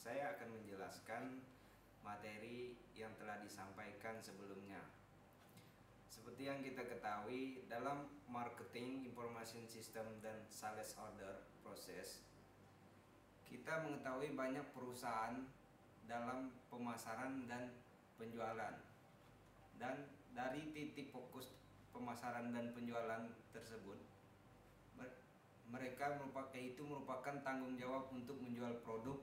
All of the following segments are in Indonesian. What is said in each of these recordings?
saya akan menjelaskan materi yang telah disampaikan sebelumnya. Seperti yang kita ketahui, dalam marketing, information system, dan sales order process, kita mengetahui banyak perusahaan dalam pemasaran dan penjualan. Dan dari titik fokus pemasaran dan penjualan tersebut, mereka merupakan tanggung jawab untuk menjual produk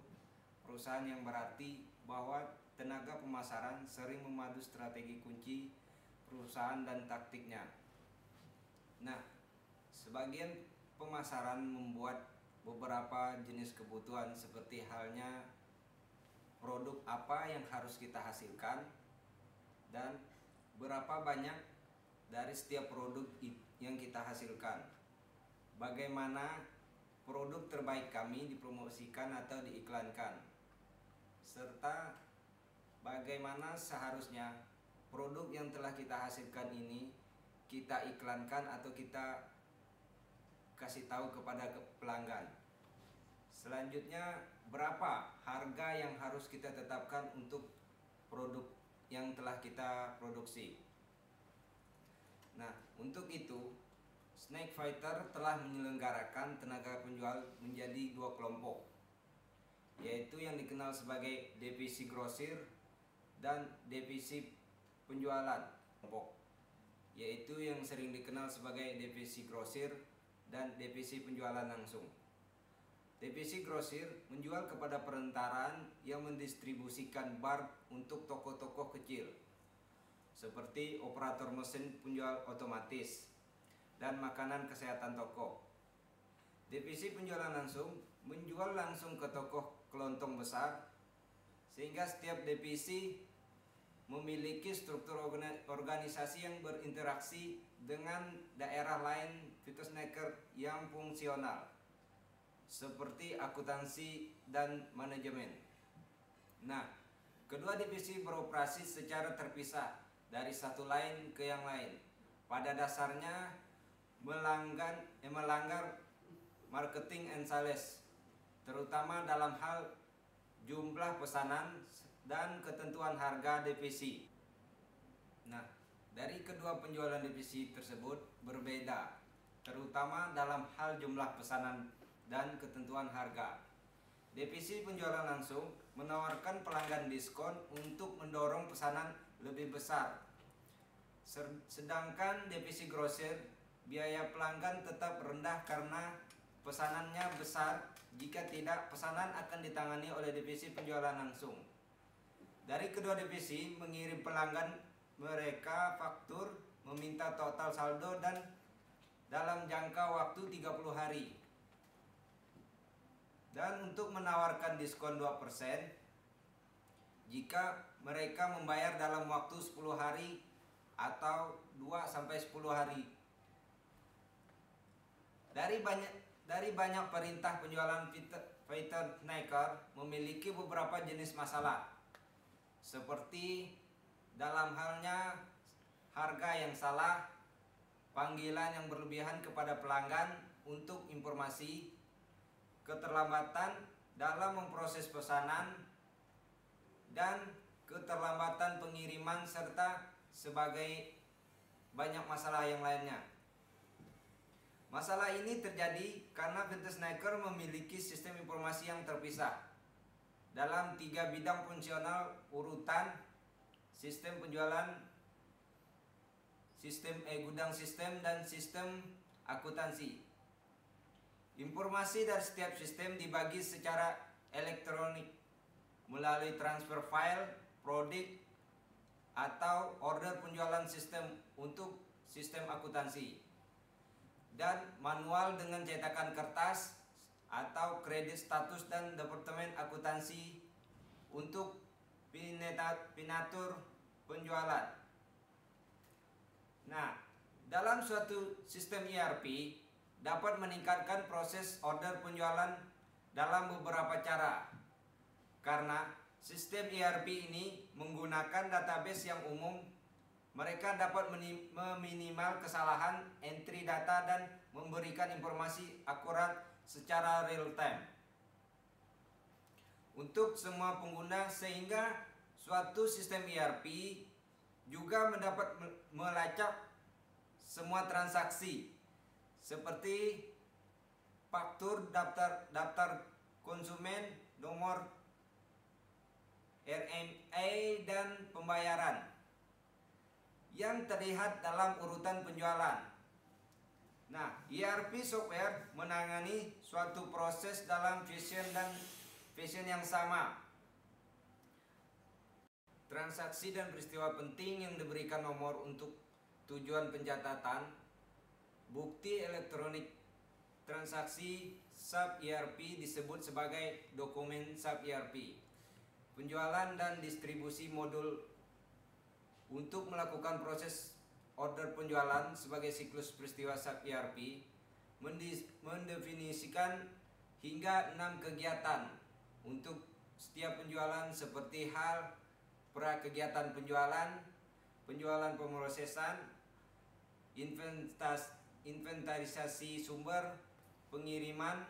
perusahaan, yang berarti bahwa tenaga pemasaran sering memadu strategi kunci perusahaan dan taktiknya. Nah, sebagian pemasaran membuat beberapa jenis kebutuhan, seperti halnya produk apa yang harus kita hasilkan dan berapa banyak dari setiap produk yang kita hasilkan. Bagaimana produk terbaik kami dipromosikan atau diiklankan, serta bagaimana seharusnya produk yang telah kita hasilkan ini kita iklankan atau kita kasih tahu kepada pelanggan. Selanjutnya, berapa harga yang harus kita tetapkan untuk produk yang telah kita produksi. Nah, untuk itu Snakefighter telah menyelenggarakan tenaga penjual menjadi dua kelompok, yaitu yang dikenal sebagai divisi grosir dan divisi penjualan kelompok, yaitu yang sering dikenal sebagai divisi grosir dan divisi penjualan langsung. Divisi grosir menjual kepada perentaraan yang mendistribusikan bar untuk toko-toko kecil, seperti operator mesin penjual otomatis dan makanan kesehatan toko. Divisi penjualan langsung menjual langsung ke toko kelontong besar, sehingga setiap divisi memiliki struktur organisasi yang berinteraksi dengan daerah lain Fitosnacker yang fungsional, seperti akuntansi dan manajemen. Nah, kedua divisi beroperasi secara terpisah dari satu lain ke yang lain. Pada dasarnya melanggar marketing and sales, terutama dalam hal jumlah pesanan dan ketentuan harga divisi. Nah, dari kedua penjualan divisi tersebut berbeda, terutama dalam hal jumlah pesanan dan ketentuan harga. Divisi penjualan langsung menawarkan pelanggan diskon untuk mendorong pesanan lebih besar. Sedangkan divisi grosir, biaya pelanggan tetap rendah karena pesanannya besar. Jika tidak, pesanan akan ditangani oleh divisi penjualan langsung. Dari kedua divisi mengirim pelanggan mereka faktur, meminta total saldo, dan dalam jangka waktu 30 hari. Dan untuk menawarkan diskon 2% jika mereka membayar dalam waktu 10 hari atau 2-10 hari. Dari banyak perintah penjualan, Fitosnacker memiliki beberapa jenis masalah, seperti dalam halnya harga yang salah, panggilan yang berlebihan kepada pelanggan untuk informasi, keterlambatan dalam memproses pesanan, dan keterlambatan pengiriman, serta sebagai banyak masalah yang lainnya. Masalah ini terjadi karena Fitosnacker memiliki sistem informasi yang terpisah dalam 3 bidang fungsional urutan: sistem penjualan, sistem gudang sistem, dan sistem akuntansi. Informasi dari setiap sistem dibagi secara elektronik melalui transfer file, prodik, atau order penjualan sistem untuk sistem akuntansi, dan manual dengan cetakan kertas atau kredit status dan departemen akuntansi untuk pinatur penjualan. Nah, dalam suatu sistem ERP dapat meningkatkan proses order penjualan dalam beberapa cara, karena sistem ERP ini menggunakan database yang umum. Mereka dapat meminimal kesalahan entry data dan memberikan informasi akurat secara real time. untuk semua pengguna, sehingga suatu sistem ERP juga mendapat melacak semua transaksi seperti faktur, daftar konsumen, nomor RMA dan pembayaran yang terlihat dalam urutan penjualan. Nah, ERP software menangani suatu proses dalam fashion yang sama. Transaksi dan peristiwa penting yang diberikan nomor untuk tujuan pencatatan. Bukti elektronik transaksi SAP ERP disebut sebagai dokumen SAP ERP. Penjualan dan distribusi modul untuk melakukan proses order penjualan sebagai siklus peristiwa SAP ERP mendefinisikan hingga 6 kegiatan untuk setiap penjualan, seperti hal pra kegiatan penjualan, penjualan pemrosesan, inventarisasi sumber, pengiriman,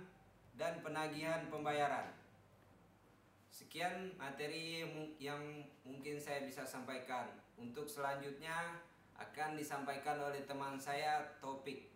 dan penagihan pembayaran. Sekian materi yang mungkin saya bisa sampaikan. Untuk selanjutnya akan disampaikan oleh teman saya, Taufik.